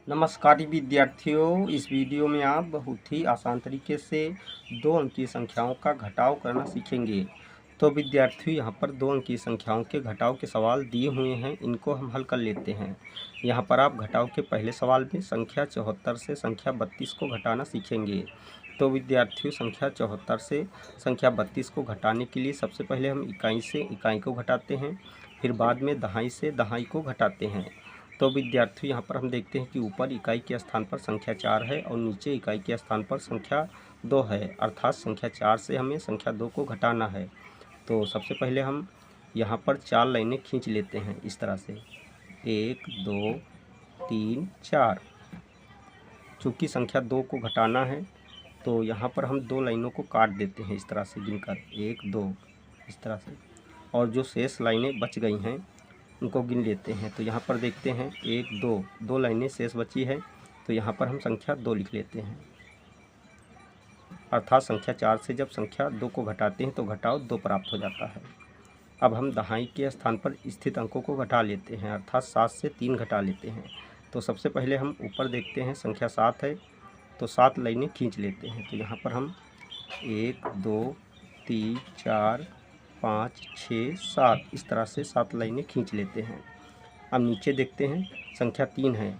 नमस्कार विद्यार्थियों, इस वीडियो में आप बहुत ही आसान तरीके से 2 अंकीय संख्याओं का घटाव करना सीखेंगे। तो विद्यार्थियों, यहाँ पर 2 अंकीय संख्याओं के घटाव के सवाल दिए हुए हैं, इनको हम हल कर लेते हैं। यहाँ पर आप घटाव के पहले सवाल में संख्या 74 से संख्या 32 को घटाना सीखेंगे। तो विद्यार्थियों, संख्या 74 से संख्या 32 को घटाने के लिए सबसे पहले हम इकाई से इकाई को घटाते हैं, फिर बाद में दहाई से दहाई को घटाते हैं। तो विद्यार्थियों, यहाँ पर हम देखते हैं कि ऊपर इकाई के स्थान पर संख्या 4 है और नीचे इकाई के स्थान पर संख्या 2 है, अर्थात संख्या 4 से हमें संख्या 2 को घटाना है। तो सबसे पहले हम यहाँ पर 4 लाइनें खींच लेते हैं इस तरह से, 1 2 3 4। चूँकि संख्या 2 को घटाना है तो यहाँ पर हम 2 लाइनों को काट देते हैं इस तरह से गिनकर, 1 2 इस तरह से, और जो शेष लाइनें बच गई हैं उनको गिन लेते हैं। तो यहाँ पर देखते हैं 1 2 2 लाइनें शेष बची है, तो यहाँ पर हम संख्या 2 लिख लेते हैं, अर्थात संख्या 4 से जब संख्या 2 को घटाते हैं तो घटाव 2 प्राप्त हो जाता है। अब हम दहाई के स्थान पर स्थित अंकों को घटा लेते हैं, अर्थात 7 से 3 घटा लेते हैं। तो सबसे पहले हम ऊपर देखते हैं संख्या 7 है, तो 7 लाइनें खींच लेते हैं। तो यहाँ पर हम 1 2 3 4 5 6 7 इस तरह से 7 लाइनें खींच लेते हैं। अब नीचे देखते हैं संख्या 3 है,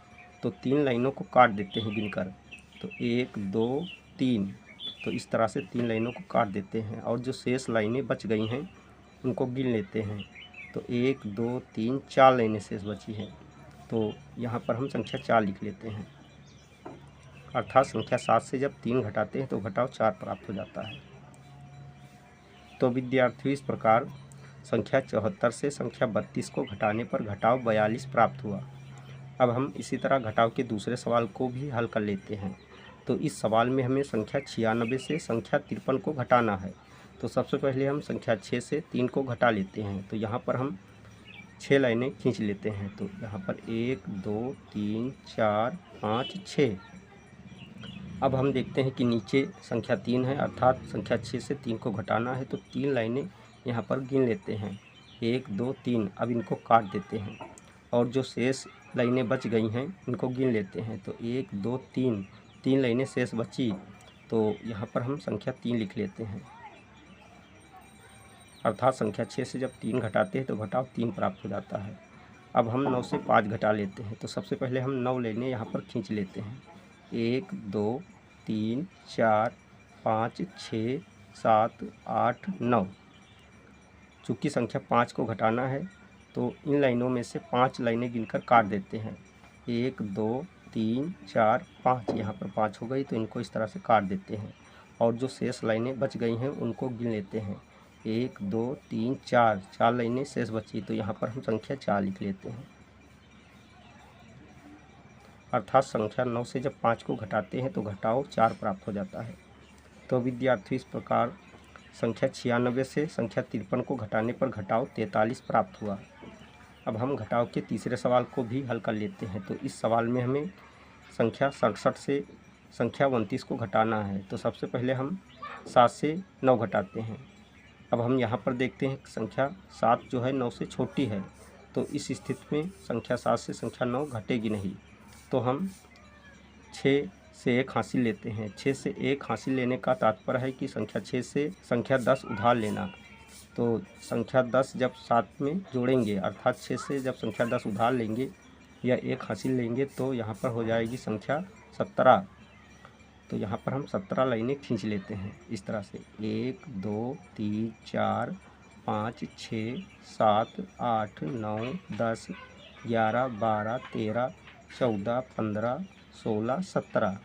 तो 3 लाइनों को काट देते हैं गिनकर, तो 1 2 3, तो इस तरह से 3 लाइनों को काट देते हैं और जो शेष लाइनें बच गई हैं उनको गिन लेते हैं। तो 1 2 3 4 लाइनें शेष बची हैं, तो यहाँ पर हम संख्या 4 लिख लेते हैं, अर्थात संख्या 7 से जब 3 घटाते हैं तो घटाव 4 प्राप्त हो जाता है। तो विद्यार्थियों, इस प्रकार संख्या 74 से संख्या 32 को घटाने पर घटाव 42 प्राप्त हुआ। अब हम इसी तरह घटाव के दूसरे सवाल को भी हल कर लेते हैं। तो इस सवाल में हमें संख्या 96 से संख्या 53 को घटाना है। तो सबसे पहले हम संख्या 6 से 3 को घटा लेते हैं। तो यहाँ पर हम 6 लाइनें खींच लेते हैं। तो यहाँ पर 1 2 3 4 5 6। अब हम देखते हैं कि नीचे संख्या 3 है, अर्थात संख्या 6 से 3 को घटाना है, तो 3 लाइनें यहाँ पर गिन लेते हैं, 1 2 3। अब इनको काट देते हैं और जो शेष लाइनें बच गई हैं इनको गिन लेते हैं। तो 1 2 3, 3 लाइनें शेष बची, तो यहाँ पर हम संख्या 3 लिख लेते हैं, अर्थात संख्या 6 से जब 3 घटाते हैं तो घटाव 3 प्राप्त हो जाता है। अब हम 9 से 5 घटा लेते हैं। तो सबसे पहले हम 9 लाइनें यहाँ पर खींच लेते हैं, 1 2 3 4 5 6 7 8 9। चूँकि संख्या 5 को घटाना है तो इन लाइनों में से 5 लाइनें गिनकर काट देते हैं, 1 2 3 4 5, यहाँ पर 5 हो गई, तो इनको इस तरह से काट देते हैं और जो शेष लाइनें बच गई हैं उनको गिन लेते हैं, 1 2 3 4, 4 लाइनें शेष बची, तो यहाँ पर हम संख्या 4 लिख लेते हैं, अर्थात संख्या 9 से जब 5 को घटाते हैं तो घटाव 4 प्राप्त हो जाता है। तो विद्यार्थी, इस प्रकार संख्या 96 से संख्या 53 को घटाने पर घटाव 43 प्राप्त हुआ। अब हम घटाव के तीसरे सवाल को भी हल कर लेते हैं। तो इस सवाल में हमें संख्या 67 से संख्या 29 को घटाना है। तो सबसे पहले हम 7 से 9 घटाते हैं। अब हम यहाँ पर देखते हैं संख्या 7 जो है 9 से छोटी है, तो इस स्थिति में संख्या 7 से संख्या 9 घटेगी नहीं। तो हम 6 से 1 हासिल लेते हैं। 6 से 1 हासिल लेने का तात्पर्य है कि संख्या 6 से संख्या 10 उधार लेना। तो संख्या 10 जब 7 में जोड़ेंगे, अर्थात 6 से जब संख्या 10 उधार लेंगे या 1 हासिल लेंगे, तो यहाँ पर हो जाएगी संख्या 17। तो यहाँ पर हम 17 लाइनें खींच लेते हैं इस तरह से, 1 2 3 4 5 6 7 8 9 10 11 12 13 14 15 16 17।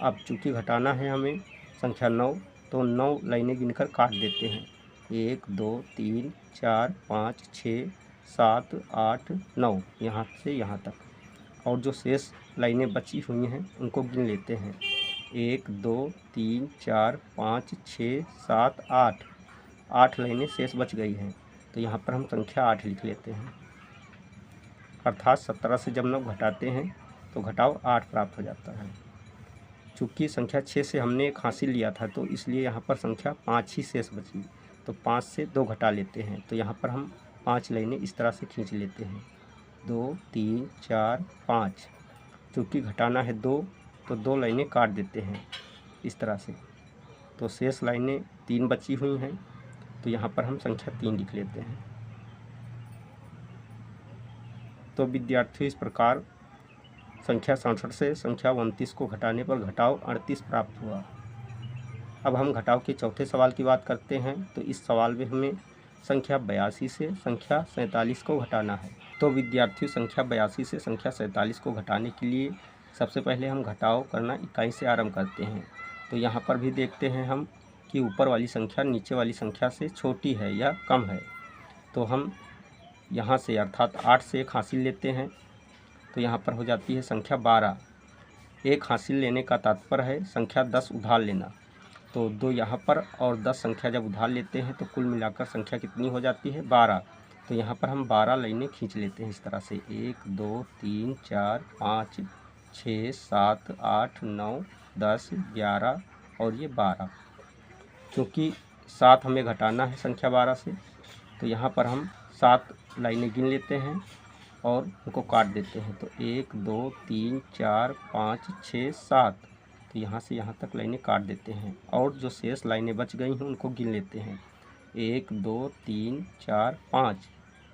अब चूँकि घटाना है हमें संख्या 9, तो 9 लाइनें गिनकर काट देते हैं, 1 2 3 4 5 6 7 8 9, यहाँ से यहाँ तक, और जो शेष लाइनें बची हुई हैं उनको गिन लेते हैं, 1 2 3 4 5 6 7 8, 8 लाइनें शेष बच गई हैं, तो यहाँ पर हम संख्या 8 लिख लेते हैं, अर्थात 17 से जब 9 घटाते हैं तो घटाव 8 प्राप्त हो जाता है। चूँकि संख्या 6 से हमने 1 हासिल लिया था, तो इसलिए यहाँ पर संख्या 5 ही शेष बची, तो 5 से 2 घटा लेते हैं। तो यहाँ पर हम 5 लाइनें इस तरह से खींच लेते हैं, 2 3 4 5। चूँकि घटाना है 2 तो 2 लाइनें काट देते हैं इस तरह से। तो शेष लाइनें 3 बची हुई हैं, तो यहाँ पर हम संख्या 3 लिख लेते हैं। तो विद्यार्थियों इस प्रकार संख्या 67 से संख्या 29 को घटाने पर घटाव 38 प्राप्त हुआ। अब हम घटाव के चौथे सवाल की बात करते हैं। तो इस सवाल में हमें संख्या 82 से संख्या 47 को घटाना है। तो विद्यार्थियों संख्या 82 से संख्या 47 को घटाने के लिए सबसे पहले हम घटाव करना इकाई से आरंभ करते हैं। तो यहाँ पर भी देखते हैं हम कि ऊपर वाली संख्या नीचे वाली संख्या से छोटी है या कम है। तो हम यहाँ से अर्थात 8 से 1 हासिल लेते हैं। तो यहाँ पर हो जाती है संख्या 12। 1 हासिल लेने का तात्पर्य है संख्या 10 उधार लेना। तो 2 यहाँ पर और 10 संख्या जब उधार लेते हैं तो कुल मिलाकर संख्या कितनी हो जाती है 12। तो यहाँ पर हम 12 लाइनें खींच लेते हैं इस तरह से 1 2 3 4 5 6 7 8 9 10 11 और ये 12। क्योंकि 7 हमें घटाना है संख्या 12 से, तो यहाँ पर हम 7 लाइनें गिन लेते हैं और उनको काट देते हैं। तो 1 2 3 4 5 6 7, तो यहाँ से यहाँ तक लाइनें काट देते हैं और जो शेष लाइनें बच गई हैं उनको गिन लेते हैं। 1 2 3 4 5,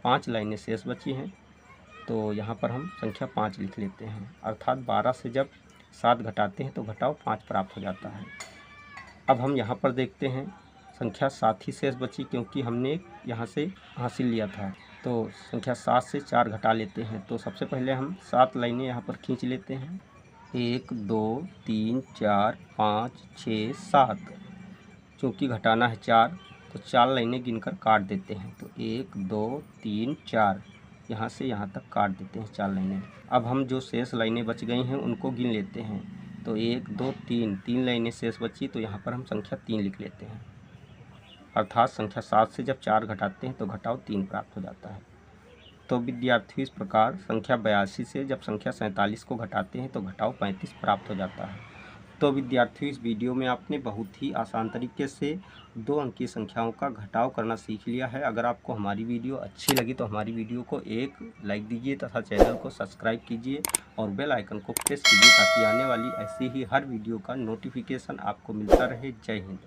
5 लाइनें शेष बची हैं, तो यहाँ पर हम संख्या 5 लिख लेते हैं। अर्थात 12 से जब 7 घटाते हैं तो घटाव 5 प्राप्त हो जाता है। अब हम यहाँ पर देखते हैं संख्या 7 ही शेष बची, क्योंकि हमने यहाँ से हासिल लिया था। तो संख्या 7 से 4 घटा लेते हैं। तो सबसे पहले हम 7 लाइनें यहाँ पर खींच लेते हैं। 1 2 3 4 5 6 7। चूँकि घटाना है 4 तो 4 लाइनें गिनकर काट देते हैं। तो 1 2 3 4, यहाँ से यहाँ तक काट देते हैं 4 लाइनें। अब हम जो शेष लाइनें बच गई हैं उनको गिन लेते हैं। तो 1 2 3, 3 लाइनें शेष बची, तो यहाँ पर हम संख्या 3 लिख लेते हैं। अर्थात संख्या 7 से जब 4 घटाते हैं तो घटाव 3 प्राप्त हो जाता है। तो विद्यार्थियों इस प्रकार संख्या 82 से जब संख्या 47 को घटाते हैं तो घटाव 35 प्राप्त हो जाता है। तो विद्यार्थियों इस वीडियो में आपने बहुत ही आसान तरीके से 2 अंकीय संख्याओं का घटाव करना सीख लिया है। अगर आपको हमारी वीडियो अच्छी लगी तो हमारी वीडियो को एक लाइक दीजिए तथा चैनल को सब्सक्राइब कीजिए और बेल आइकन को प्रेस कीजिए ताकि आने वाली ऐसी ही हर वीडियो का नोटिफिकेशन आपको मिलता रहे। जय हिंद।